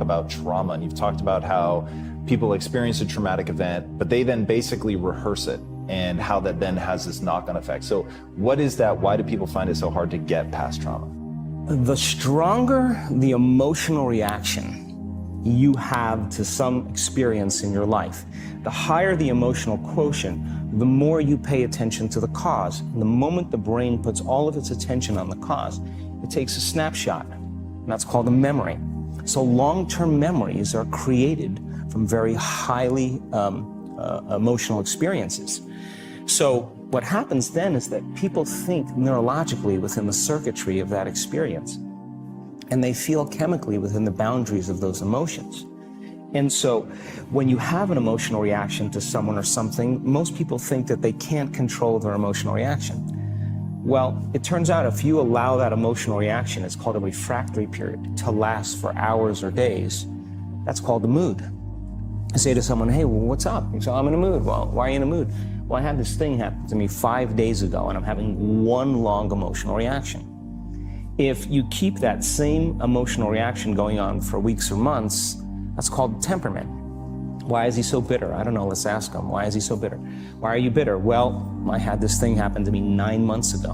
about trauma, and you've talked about how people experience a traumatic event, but they then basically rehearse it, and how that then has this knock-on effect. So what is that? Why do people find it so hard to get past trauma? The stronger the emotional reaction you have to some experience in your life, the higher the emotional quotient, the more you pay attention to the cause. And the moment the brain puts all of its attention on the cause, it takes a snapshot, and that's called a memory. So long-term memories are created from very highly emotional experiences. So what happens then is that people think neurologically within the circuitry of that experience, and they feel chemically within the boundaries of those emotions. And so when you have an emotional reaction to someone or something, most people think that they can't control their emotional reaction. Well, it turns out if you allow that emotional reaction, it's called a refractory period, to last for hours or days, that's called the mood. I say to someone, hey, well, what's up? You say, I'm in a mood. Well, why are you in a mood? Well, I had this thing happen to me 5 days ago, and I'm having one long emotional reaction. If you keep that same emotional reaction going on for weeks or months, that's called temperament. Why is he so bitter? I don't know, let's ask him. Why is he so bitter? Why are you bitter? Well, I had this thing happen to me 9 months ago.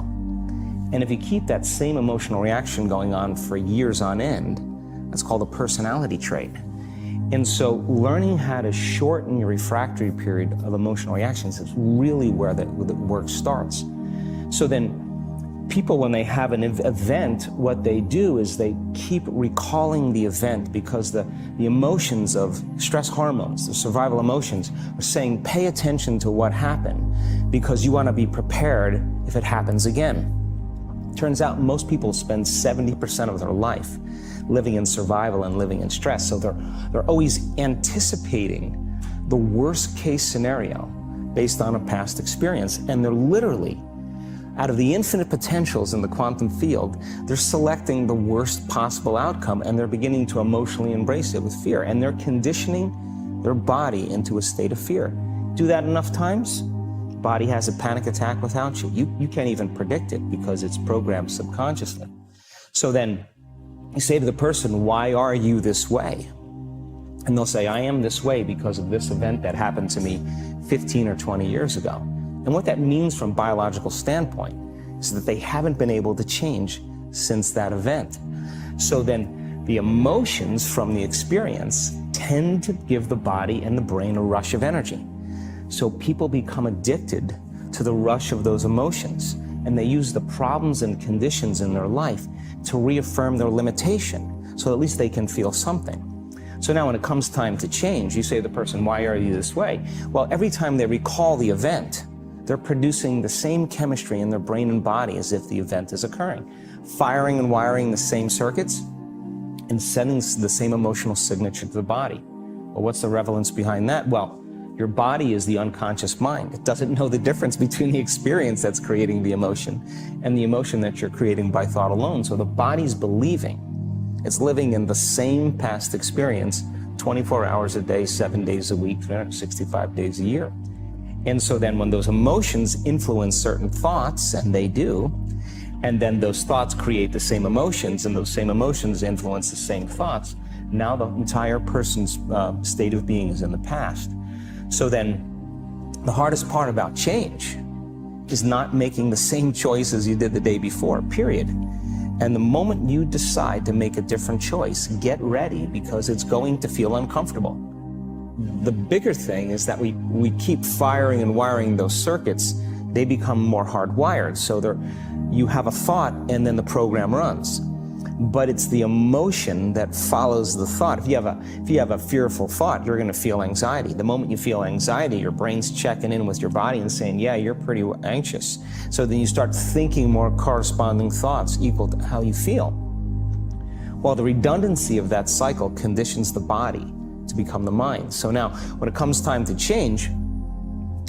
And if you keep that same emotional reaction going on for years on end, that's called a personality trait. And so learning how to shorten your refractory period of emotional reactions is really where the work starts. So then people, when they have an event, what they do is they keep recalling the event because the emotions of stress hormones, the survival emotions, are saying, pay attention to what happened because you want to be prepared if it happens again. Turns out most people spend 70% of their life living in survival and living in stress. So they're always anticipating the worst case scenario based on a past experience. And they're literally, out of the infinite potentials in the quantum field, they're selecting the worst possible outcome, and they're beginning to emotionally embrace it with fear. And they're conditioning their body into a state of fear. Do that enough times, body has a panic attack without you. You can't even predict it because it's programmed subconsciously. So then you say to the person, why are you this way? And they'll say, I am this way because of this event that happened to me 15 or 20 years ago. And what that means from a biological standpoint is that they haven't been able to change since that event. So then the emotions from the experience tend to give the body and the brain a rush of energy. So people become addicted to the rush of those emotions, and they use the problems and conditions in their life to reaffirm their limitation, so at least they can feel something. So now when it comes time to change, you say to the person, why are you this way? Well, every time they recall the event, they're producing the same chemistry in their brain and body as if the event is occurring, firing and wiring the same circuits and sending the same emotional signature to the body. Well, what's the relevance behind that? Well, your body is the unconscious mind. It doesn't know the difference between the experience that's creating the emotion and the emotion that you're creating by thought alone. So the body's believing it's living in the same past experience 24 hours a day, 7 days a week, 365 days a year. And so then when those emotions influence certain thoughts, and they do, and then those thoughts create the same emotions, and those same emotions influence the same thoughts, now the entire person's state of being is in the past. So then the hardest part about change is not making the same choices you did the day before, period. And the moment you decide to make a different choice, get ready because it's going to feel uncomfortable. The bigger thing is that we keep firing and wiring those circuits, they become more hardwired. So you have a thought and then the program runs. But it's the emotion that follows the thought. If you have a fearful thought, you're going to feel anxiety. The moment you feel anxiety, your brain's checking in with your body and saying, yeah, you're pretty anxious. So then you start thinking more corresponding thoughts equal to how you feel. Well, the redundancy of that cycle conditions the body to become the mind. So now, when it comes time to change,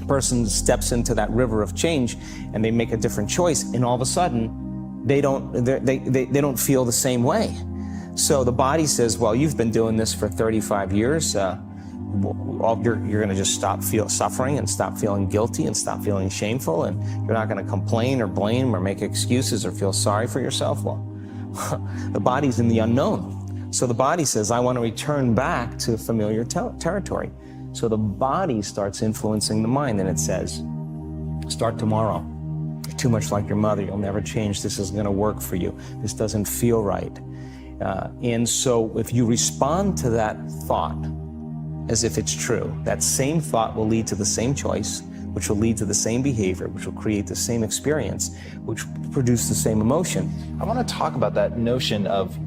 a person steps into that river of change and they make a different choice, and all of a sudden, they don't feel the same way. So the body says, well, you've been doing this for 35 years. You're going to just stop suffering and stop feeling guilty and stop feeling shameful, and you're not going to complain or blame or make excuses or feel sorry for yourself. Well, the body's in the unknown. So the body says, I want to return back to familiar territory. So the body starts influencing the mind, and it says, start tomorrow. You're too much like your mother. You'll never change. This isn't going to work for you. This doesn't feel right. And so if you respond to that thought as if it's true, that same thought will lead to the same choice, which will lead to the same behavior, which will create the same experience, which will produce the same emotion. I want to talk about that notion of,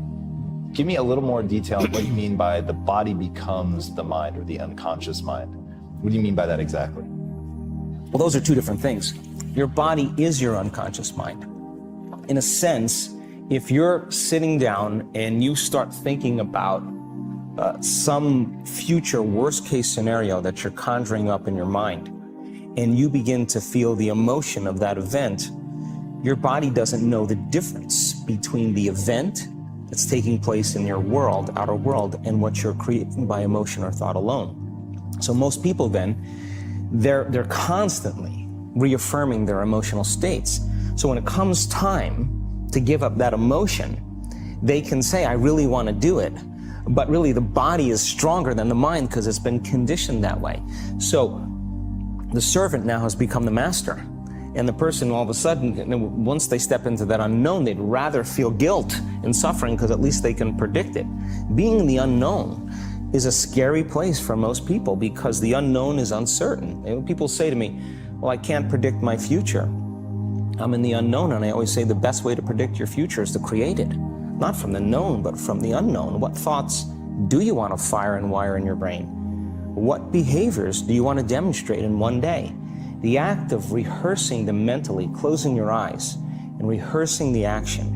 give me a little more detail on what you mean by the body becomes the mind or the unconscious mind. What do you mean by that exactly? Well, those are two different things. Your body is your unconscious mind. In a sense, if you're sitting down and you start thinking about some future worst case scenario that you're conjuring up in your mind, and you begin to feel the emotion of that event, your body doesn't know the difference between the event that's taking place in your world, outer world, and what you're creating by emotion or thought alone. So most people then, they're constantly reaffirming their emotional states. So when it comes time to give up that emotion, they can say, I really want to do it. But really the body is stronger than the mind because it's been conditioned that way. So the servant now has become the master. And the person all of a sudden, once they step into that unknown, they'd rather feel guilt and suffering because at least they can predict it. Being in the unknown is a scary place for most people because the unknown is uncertain. And people say to me, well, I can't predict my future. I'm in the unknown, and I always say the best way to predict your future is to create it. Not from the known, but from the unknown. What thoughts do you want to fire and wire in your brain? What behaviors do you want to demonstrate in one day? The act of rehearsing them mentally, closing your eyes, and rehearsing the action.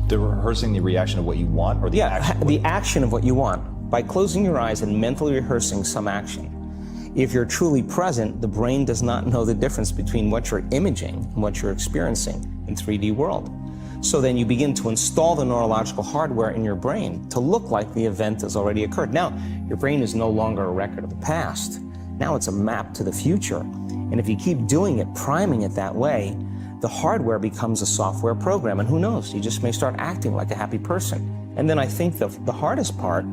The rehearsing the reaction of what you want, or the action? The action of what you want. By closing your eyes and mentally rehearsing some action. If you're truly present, the brain does not know the difference between what you're imaging and what you're experiencing in 3D world. So then you begin to install the neurological hardware in your brain to look like the event has already occurred. Now, your brain is no longer a record of the past. Now it's a map to the future. And if you keep doing it, priming it that way, the hardware becomes a software program. And who knows, you just may start acting like a happy person. And then I think the hardest part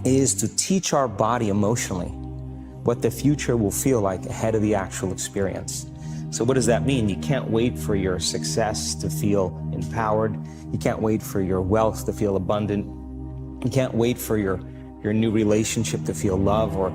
is to teach our body emotionally what the future will feel like ahead of the actual experience. So what does that mean? You can't wait for your success to feel empowered. You can't wait for your wealth to feel abundant. You can't wait for your new relationship to feel love, or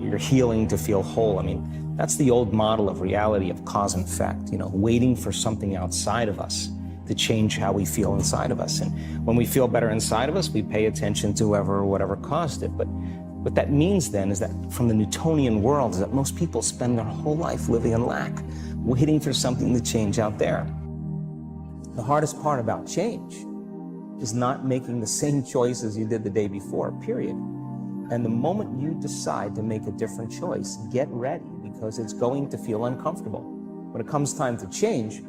your healing to feel whole. I mean, that's the old model of reality of cause and effect, you know, waiting for something outside of us to change how we feel inside of us. And when we feel better inside of us, we pay attention to whoever or whatever caused it. But what that means then is that from the Newtonian world is that most people spend their whole life living in lack, waiting for something to change out there. The hardest part about change is not making the same choices you did the day before, period. And the moment you decide to make a different choice, get ready, because it's going to feel uncomfortable. When it comes time to change,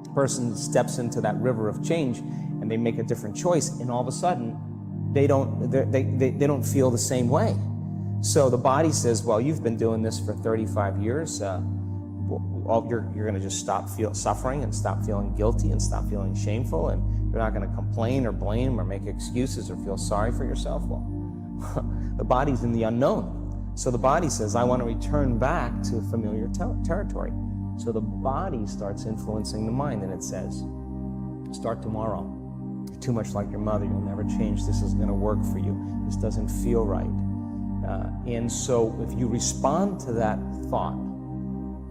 the person steps into that river of change and they make a different choice, and all of a sudden, they don't feel the same way. So the body says, well, you've been doing this for 35 years. You're going to just stop suffering and stop feeling guilty and stop feeling shameful, and you're not going to complain or blame or make excuses or feel sorry for yourself. Well, the body's in the unknown. So the body says, I want to return back to familiar territory. So the body starts influencing the mind, and it says, start tomorrow. You're too much like your mother. You'll never change. This isn't going to work for you. This doesn't feel right. And so if you respond to that thought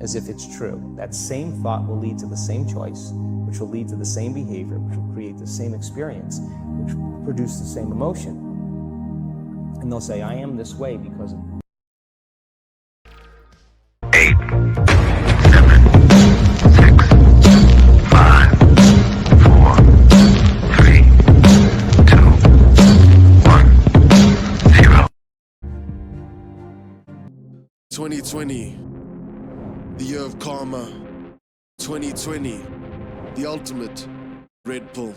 as if it's true, that same thought will lead to the same choice, which will lead to the same behavior, which will create the same experience, which will produce the same emotion. And they'll say, I am this way because of 8, 7, 6, 5, 4, 3, 2, 1, 0. 2020, the year of karma. 2020, the ultimate Red Pill.